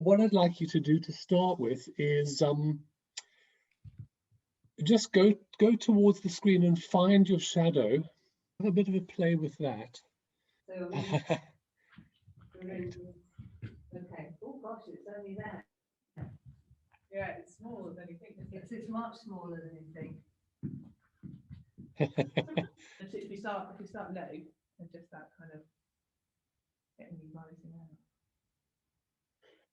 what I'd like you to do to start with is just go towards the screen and find your shadow. Have a bit of a play with that. So, okay. Oh gosh, it's only there. Yeah, it's smaller than you think. It's much smaller than you think. And so if you start low, and just that kind of getting you rising out.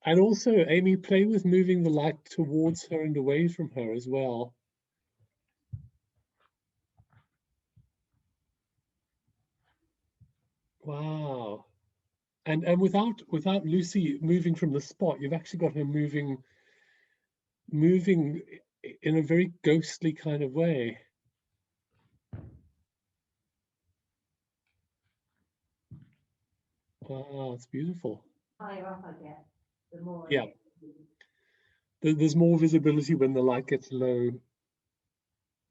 And also, Amy, play with moving the light towards her and away from her as well. Wow. And without Lucy moving from the spot, you've actually got her moving in a very ghostly kind of way. Wow, it's beautiful. Higher up I get, the more. Yeah. There's more visibility when the light gets low.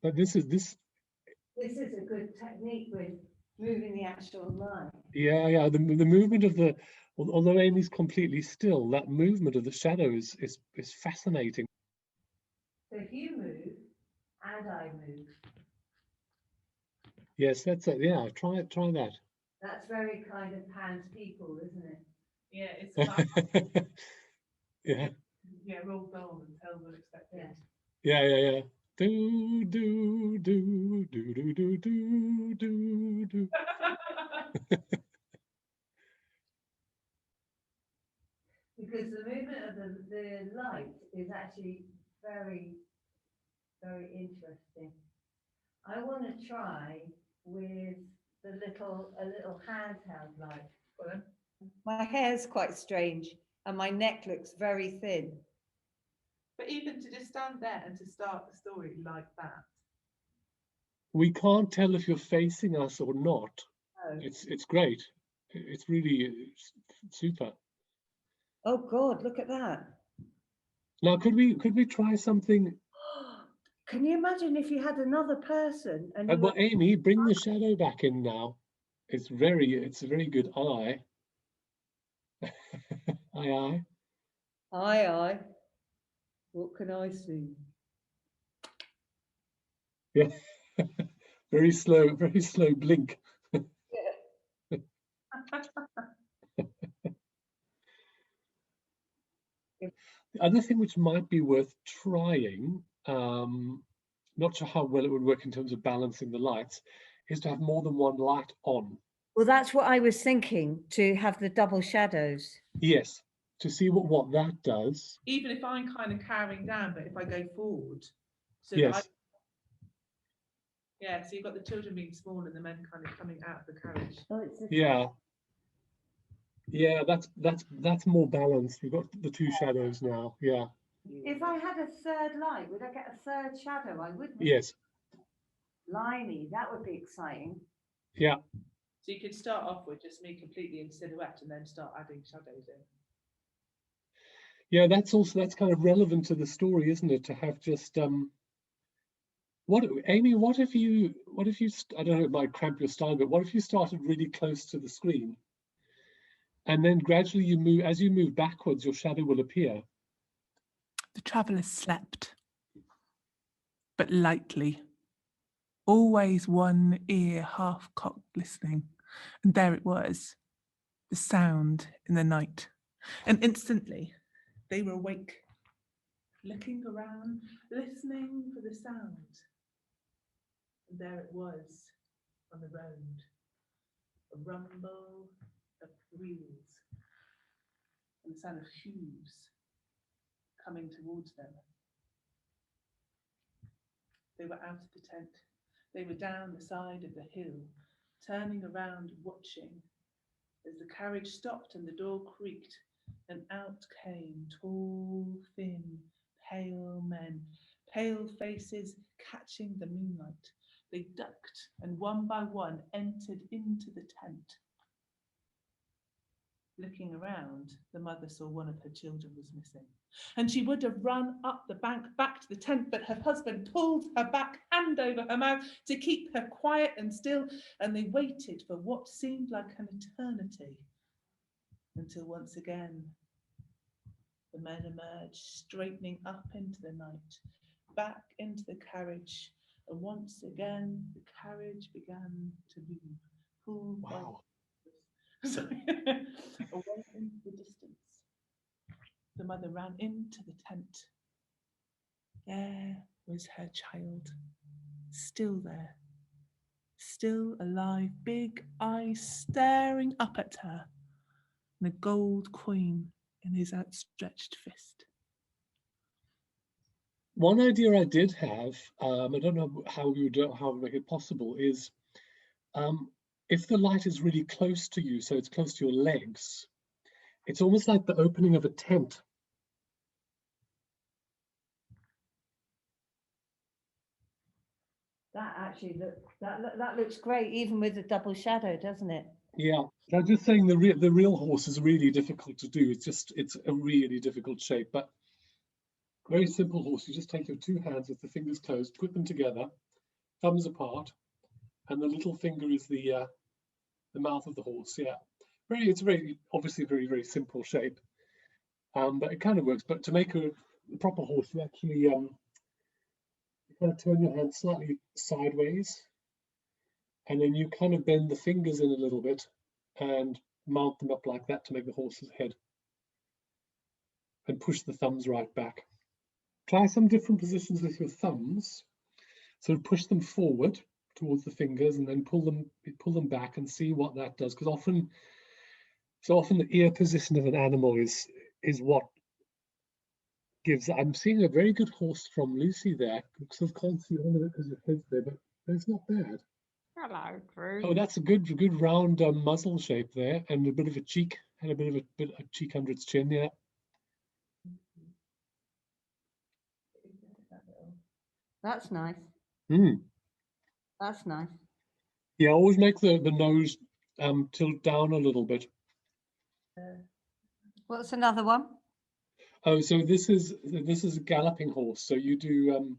But this is a good technique with moving the actual light. yeah. The movement of the, although Amy's completely still, that movement of the shadow is fascinating. So if you move and I move. Yes, that's it. Yeah, try that. That's very kind of Pan's people, isn't it? Yeah, it's about Yeah. Yeah, roll down and tell them expected. Yeah. Do do do do do do do do do. Because the movement of the light is actually very, very interesting. I want to try with a little handheld light. Well, My hair's quite strange and my neck looks very thin. but even to just stand there and to start the story like that. We can't tell if you're facing us or not. Oh. It's great. It's really super. Oh God, look at that. Now, could we try something? Can you imagine if you had another person and you Well, Amy, bring the shadow back in now. It's a very good eye. Aye. Aye. What can I see? Yeah. very slow blink. Yeah. The other thing which might be worth trying, not sure how well it would work in terms of balancing the lights, is to have more than one light on. Well, that's what I was thinking, to have the double shadows. Yes, to see what that does. Even if I'm kind of carrying down, but if I go forward, so yes. Yeah, so you've got the children being small and the men kind of coming out of the carriage. Oh, yeah, that's more balanced. We've got the two shadows now. Yeah. If I had a third light, would I get a third shadow? I wouldn't. Yes. Blimey, that would be exciting. Yeah. So you could start off with just me completely in silhouette and then start adding shadows in. Yeah, that's kind of relevant to the story, isn't it? To have just Amy, what if you I don't know, it might cramp your style, but what if you started really close to the screen? And then gradually as you move backwards, your shadow will appear. The travellers slept, but lightly, always one ear half-cocked listening. And there it was, the sound in the night. And instantly, they were awake, looking around, listening for the sound. And there it was, on the road, a rumble of wheels and the sound of hooves coming towards them. They were out of the tent. They were down the side of the hill, turning around, watching as the carriage stopped and the door creaked, and out came tall, thin, pale men, pale faces catching the moonlight. They ducked and one by one entered into the tent. Looking around, the mother saw one of her children was missing, and she would have run up the bank back to the tent, but her husband pulled her back, hand over her mouth, to keep her quiet and still, and they waited for what seemed like an eternity, until once again the men emerged, straightening up into the night, back into the carriage, and once again the carriage began to move, pulled Wow. by sorry, away into the distance. The mother ran into the tent. There was her child, still there, still alive, big eyes staring up at her, and a gold coin in his outstretched fist. One idea I did have, I don't know how we would make it possible, is if the light is really close to you, so it's close to your legs, it's almost like the opening of a tent. That actually that looks great, even with the double shadow, doesn't it? Yeah, I'm just saying the real horse is really difficult to do. It's a really difficult shape, but very simple horse. You just take your two hands with the fingers closed, put them together, thumbs apart, and the little finger is the mouth of the horse. Yeah, it's very obviously very simple shape, but it kind of works. But to make a proper horse, you actually you kind of turn your hand slightly sideways, and then you kind of bend the fingers in a little bit and mount them up like that to make the horse's head, and push the thumbs right back. Try some different positions with your thumbs. So push them forward towards the fingers and then pull them back and see what that does. Because often the ear position of an animal is what gives. I'm seeing a very good horse from Lucy there. So I can't see all of it because your head's there, but it's not bad. Hello, Drew. Oh, that's a good round muzzle shape there, and a bit of a cheek, and a bit of a cheek under its chin. Yeah. That's nice. That's nice. Yeah, always make the nose tilt down a little bit. What's another one? Oh, so this is a galloping horse. So you do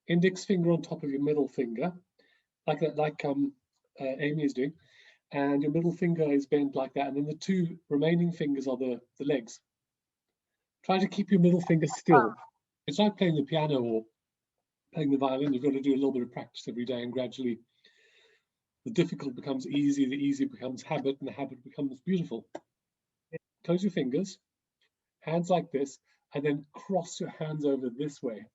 index finger on top of your middle finger, like that, like Amy is doing, and your middle finger is bent like that, and then the two remaining fingers are the legs. Try to keep your middle finger still. It's like playing the piano or playing the violin. You've got to do a little bit of practice every day, and gradually the difficult becomes easy, the easy becomes habit, and the habit becomes beautiful. Close your fingers, hands like this, and then cross your hands over this way.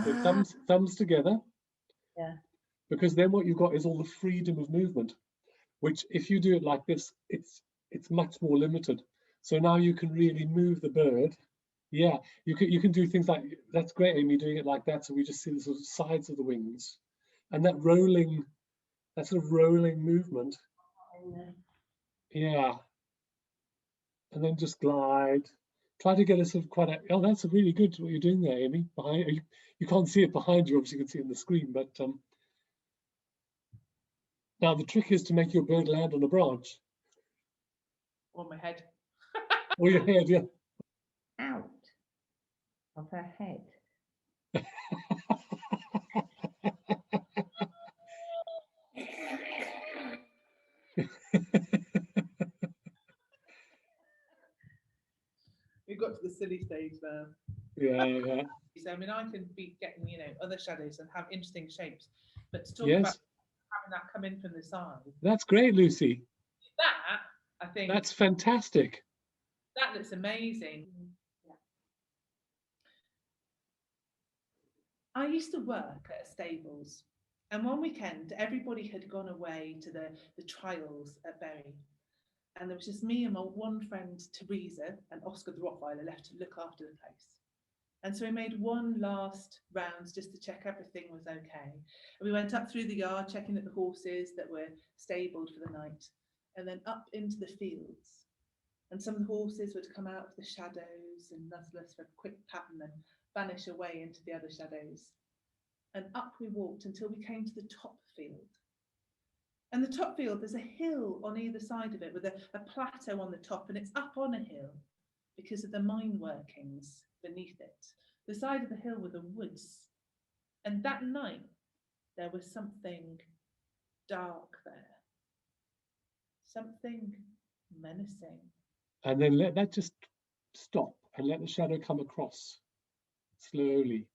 So thumbs together. Yeah. Because then what you've got is all the freedom of movement, which if you do it like this, it's much more limited. So now you can really move the bird. Yeah, you can do things like, that's great, Amy, doing it like that. So we just see the sort of sides of the wings, and that sort of rolling movement. Yeah. And then just glide. Try to get a sort of oh, that's really good what you're doing there, Amy. Behind you can't see it behind you, obviously you can see it on the screen, but now the trick is to make your bird land on a branch. Or my head. Or your head, yeah. Out of her head. We've got to the silly stage now. Yeah. So I mean, I can be getting, other shadows and have interesting shapes, but to talk Yes. about having that come in from the side. That's great, Lucy. That, I think. That's fantastic. That looks amazing. Yeah. I used to work at stables, and one weekend everybody had gone away to the trials at Bury. And there was just me and my one friend, Teresa, and Oscar the Rottweiler left to look after the place. And so we made one last round just to check everything was okay. And we went up through the yard, checking that the horses that were stabled for the night, and then up into the fields. And some of the horses would come out of the shadows and nuzzle us for a quick pat and then vanish away into the other shadows. And up we walked until we came to the top field. And the top field, there's a hill on either side of it with a plateau on the top, and it's up on a hill because of the mine workings beneath it. The side of the hill were the woods. And that night, there was something dark there. Something menacing. And then let that just stop. and let the shadow come across slowly.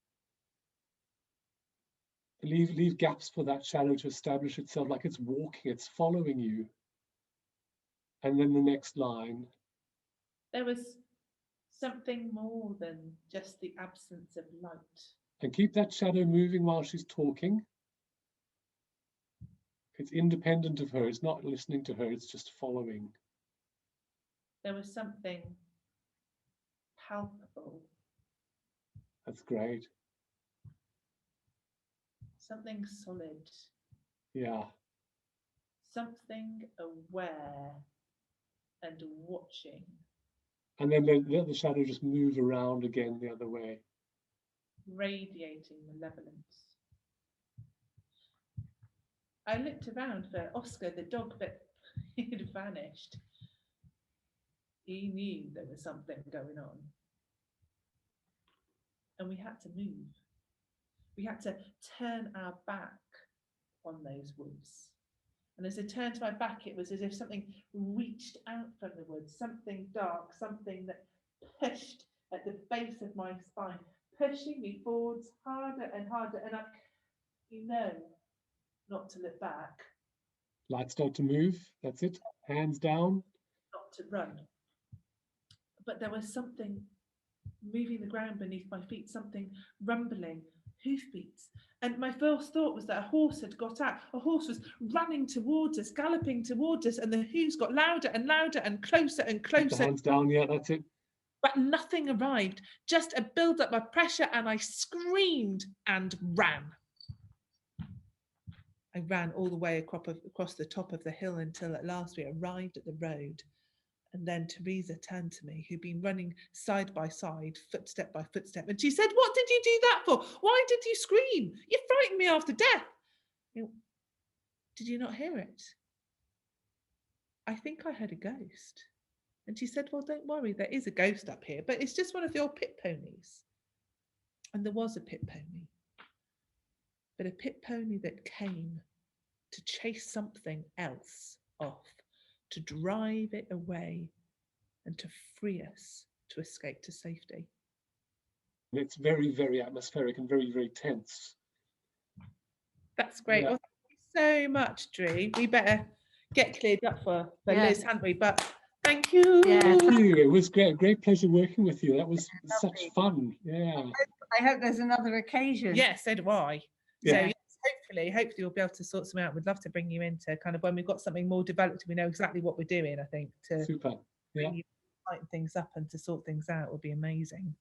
Leave gaps for that shadow to establish itself, like it's walking, it's following you. And then the next line. There was something more than just the absence of light. And keep that shadow moving while she's talking. It's independent of her, it's not listening to her, it's just following. There was something palpable. That's great. Something solid. Yeah. Something aware and watching. And then let the shadow just move around again the other way. Radiating malevolence. I looked around for Oscar, the dog, but he had vanished. He knew there was something going on. And we had to move. We had to turn our back on those woods. And as I turned to my back, it was as if something reached out from the woods, something dark, something that pushed at the base of my spine, pushing me forwards harder and harder. And not to look back. Lights start to move, that's it. Hands down. Not to run. But there was something moving the ground beneath my feet, something rumbling, hoofbeats. And my first thought was that a horse had got out. A horse was running towards us, galloping towards us, and the hoofs got louder and louder and closer and closer. Hands down, yeah, that's it. But nothing arrived, just a build-up of pressure, and I screamed and ran. I ran all the way across the top of the hill until at last we arrived at the road. And then Teresa turned to me, who'd been running side by side, footstep by footstep. And she said, "What did you do that for? Why did you scream? You frightened me half to death." Did you not hear it? I think I heard a ghost. And she said, "Well, don't worry, there is a ghost up here, but it's just one of your pit ponies." And there was a pit pony. But a pit pony that came to chase something else off, to drive it away and to free us to escape to safety. And it's very, very atmospheric and very, very tense. That's great. Yeah. Well, thank you so much, Drew. We better get cleared up for Liz, hadn't we? But thank you. Yeah. Thank you. It was great pleasure working with you. That was such Lovely. fun. Yeah. I hope there's another occasion. Yes, so do I. Yeah. So yes, hopefully we'll be able to sort something out. We'd love to bring you into kind of when we've got something more developed, we know exactly what we're doing, I think, to Super. Yeah. bring you, tighten things up and to sort things out would be amazing.